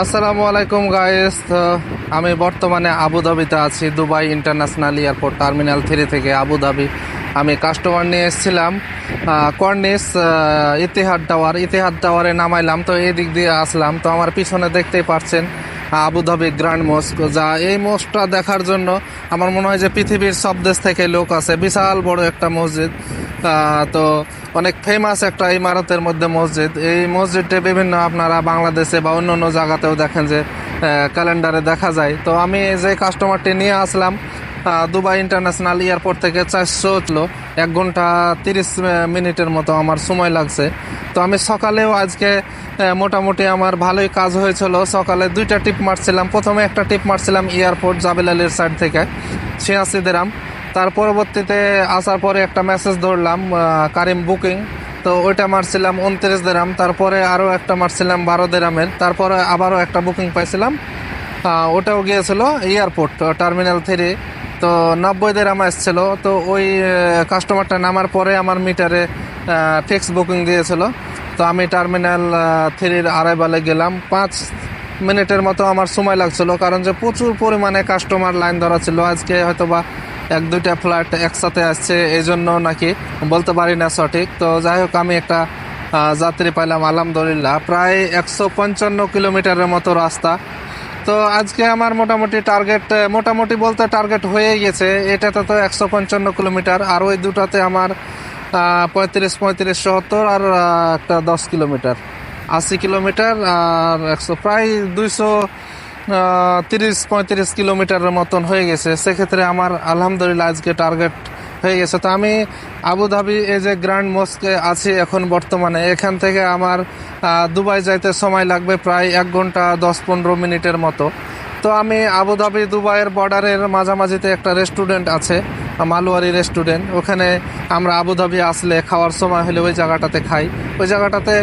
আসসালামু আলাইকুম গাইস। আমি বর্তমানে আবুধাবিতে আছি, দুবাই ইন্টারন্যাশনাল এয়ারপোর্ট টার্মিনাল 3 থেকে আবুধাবি। আমি কাস্টমার নিয়ে এসেছিলাম কর্নিস ইতিহাদ টাওয়ারে নামাইলাম, তো এই দিক দিয়ে আসলাম। তো আমার পিছনে দেখতেই পাচ্ছেন আবুধাবি গ্র্যান্ড মস্ক, যা এই মস্কটা দেখার জন্য আমার মনে হয় যে পৃথিবীর সব দেশ থেকে লোক আছে। বিশাল বড় একটা মসজিদ, তো অনেক ফেমাস একটা ইমারতের মধ্যে মসজিদ। এই মসজিদটা বিভিন্ন আপনারা বাংলাদেশে বা অন্য অন্য জায়গাতেও দেখেন যে ক্যালেন্ডারে দেখা যায়। তো আমি যে কাস্টমারটি নিয়ে আসলাম দুবাই ইন্টারন্যাশনাল এয়ারপোর্ট থেকে 400 হলো, 1 ঘন্টা 30 মিনিটের মতো আমার সময় লাগছে। তো আমি সকালেও আজকে মোটামুটি আমার ভালোই কাজ হয়েছিল। সকালে 2টা টিপ মারছিলাম। প্রথমে একটা টিপ মারছিলাম এয়ারপোর্ট জাবেল আলীর সাইড থেকে 86 দিরাম। তার পরবর্তীতে আসার পরে একটা মেসেজ ধরলাম কারিম বুকিং, তো ওইটা মারছিলাম 29 দিরাম। তারপরে আরও একটা মারছিলাম 12 দিরামের। তারপরে আবারও একটা বুকিং পাইছিলাম, ওটাও গিয়েছিল এয়ারপোর্ট টার্মিনাল 3। তো 90 দিরাম এসেছিল। তো ওই কাস্টমারটা নামার পরে আমার মিটারে ফিক্স বুকিং দিয়েছিল। তো আমি টার্মিনাল 3-র আরাইভালে গেলাম। 5 মিনিটের মতো আমার সময় লাগছিল, কারণ যে প্রচুর পরিমাণে কাস্টমার লাইন ধরা ছিল। আজকে হয়তোবা 1-2টা ফ্লাইট একসাথে আসছে, এই জন্য নাকি বলতে পারি না সঠিক। তো যাই হোক, আমি একটা যাত্রী পাইলাম আলহামদুলিল্লাহ। প্রায় 155 কিলোমিটারের মতো রাস্তা। তো আজকে আমার মোটামুটি টার্গেট, মোটামুটি বলতে টার্গেট হয়ে গেছে। এটাতে তো 155 কিলোমিটার, আর ওই দুটাতে আমার 35-70 আর একটা 10 কিলোমিটার, 80 কিলোমিটার আর 100, প্রায় 230-35 কিলোমিটারের মতন হয়ে গেছে। সেক্ষেত্রে আমার আলহামদুলিল্লাহ আজকে টার্গেট হয়ে গেছে। তো আমি আবুধাবি এই যে গ্র্যান্ড মস্কে আছি এখন বর্তমানে, এখান থেকে আমার দুবাই যাইতে সময় লাগবে প্রায় 1 ঘন্টা 10-15 মিনিটের মতো। তো আমি আবুধাবি দুবাইয়ের বর্ডারের মাঝামাঝিতে একটা রেস্টুরেন্ট আছে, মালওয়ারি রেস্টুরেন্ট। ওখানে আমরা আবুধাবি আসলে খাওয়ার সময় হলে ওই জায়গাটাতে খাই। ওই জায়গাটাতে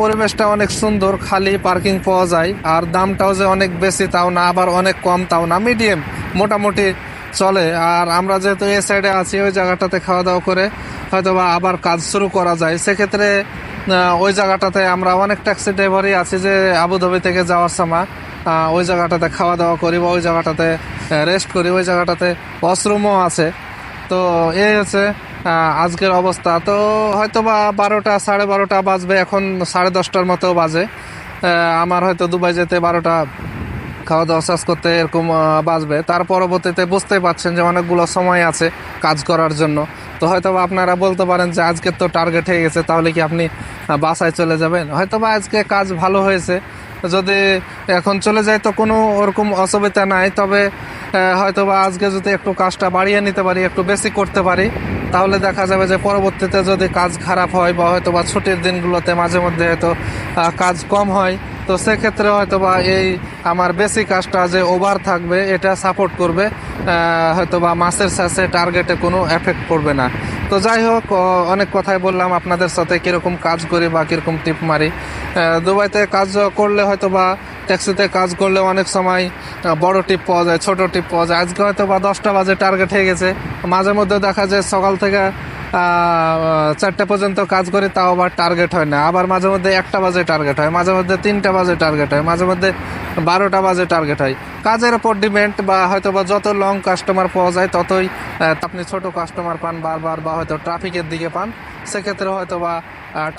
পরিবেশটা অনেক সুন্দর, খালি পার্কিং পাওয়া যায়। আর দামটাও যে অনেক বেশি তাও না, আবার অনেক কম তাও না, মিডিয়াম মোটামুটি চলে। আর আমরা যেহেতু এই সাইডে আছি, ওই জায়গাটাতে খাওয়া দাওয়া করে হয়তোবা আবার কাজ শুরু করা যায়। সেক্ষেত্রে ওই জায়গাটাতে আমরা অনেক ট্যাক্সি ড্রাইভারই আছি যে আবুধাবি থেকে যাওয়ার সময় ওই জায়গাটাতে খাওয়া দাওয়া করি বা ওই জায়গাটাতে রেস্ট করি। ওই জায়গাটাতে ওয়াশরুমও আছে। তো এই হচ্ছে আজকের অবস্থা। তো হয়তোবা 12টা 12:30 বাজবে, এখন 10:30টার মতো বাজে। আমার হয়তো দুবাই যেতে 12টা খাওয়া দাওয়া শেষ করতে এরকম বাজবে। তার পরবর্তীতে বুঝতেই পারছেন যে অনেকগুলো সময় আছে কাজ করার জন্য। তো হয়তোবা আপনারা বলতে পারেন যে আজকে তো টার্গেট হয়ে গেছে, তাহলে কি আপনি বাসায় চলে যাবেন? হয়তোবা আজকে কাজ ভালো হয়েছে, যদি এখন চলে যায় তো কোনো ওরকম অসুবিধা নাই। তবে হয়তোবা আজকে যদি একটু কাজটা বাড়িয়ে নিতে পারি, একটু বেশি করতে পারি, তাহলে দেখা যাবে যে পরবর্তীতে যদি কাজ খারাপ হয় বা হয়তোবা ছুটির দিনগুলোতে মাঝে মধ্যে হয়তো কাজ কম হয়, তো সেক্ষেত্রে হয়তোবা এই আমার বেশি কাজটা যে ওভার থাকবে এটা সাপোর্ট করবে, হয়তোবা মাসের শেষে টার্গেটে কোনো এফেক্ট পড়বে না। তো যাই হোক, অনেক কথাই বললাম আপনাদের সাথে, কীরকম কাজ করি বা কীরকম টিপ মারি। দুবাইতে কাজ করলে হয়তোবা ট্যাক্সিতে কাজ করলে অনেক সময় বড় টিপ পাওয়া যায়, ছোট টিপ পাওয়া যায়। আজকে হয়তো বা 10টা বাজে টার্গেট হয়ে গেছে। মাঝে মধ্যে দেখা যায় সকাল থেকে 4টা পর্যন্ত কাজ করি, তাও আবার টার্গেট হয় না। আবার মাঝে মধ্যে 1টা বাজে টার্গেট হয়, মাঝে মধ্যে 3টা বাজে টার্গেট হয়, মাঝে মধ্যে 12টা বাজে টার্গেট হয়। কাজের উপর ডিপেন্ড, বা হয়তো বা যত লং কাস্টমার পাওয়া যায় ততই আপনি ছোট কাস্টমার পান বারবার, বা হয়তো ট্রাফিকের দিকে পান। সেক্ষেত্রে হয়তো বা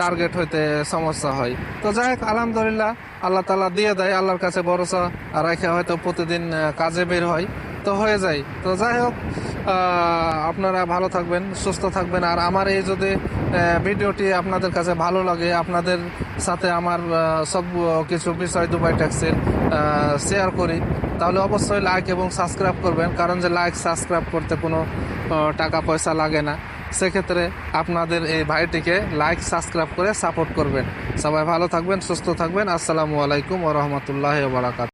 টার্গেট হইতে সমস্যা হয়। তো যাই হোক, আলহামদুলিল্লাহ আল্লাহ তাআলা দিয়ে দেয়। আল্লাহর কাছে ভরসা রেখে হয়তো প্রতিদিন কাজে বের হয়, তো হয়ে যায়। তো যাই হোক, আপনারা ভালো থাকবেন, সুস্থ থাকবেন। আর আমার এই যদি ভিডিওটি আপনাদের কাছে ভালো লাগে, আপনাদের সাথে আমার সব কিছু বিষয় দুবাই ট্যাক্সির শেয়ার করি, তাহলে অবশ্যই লাইক এবং সাবস্ক্রাইব করবেন। কারণ যে লাইক সাবস্ক্রাইব করতে কোনো টাকা পয়সা লাগে না। সেক্ষেত্রে আপনাদের এই ভাইটিকে লাইক সাবস্ক্রাইব করে সাপোর্ট করবেন। সবাই ভালো থাকবেন, সুস্থ থাকবেন। আসসালামু আলাইকুম ওয়া রাহমাতুল্লাহি ওয়া বারাকাতুহু।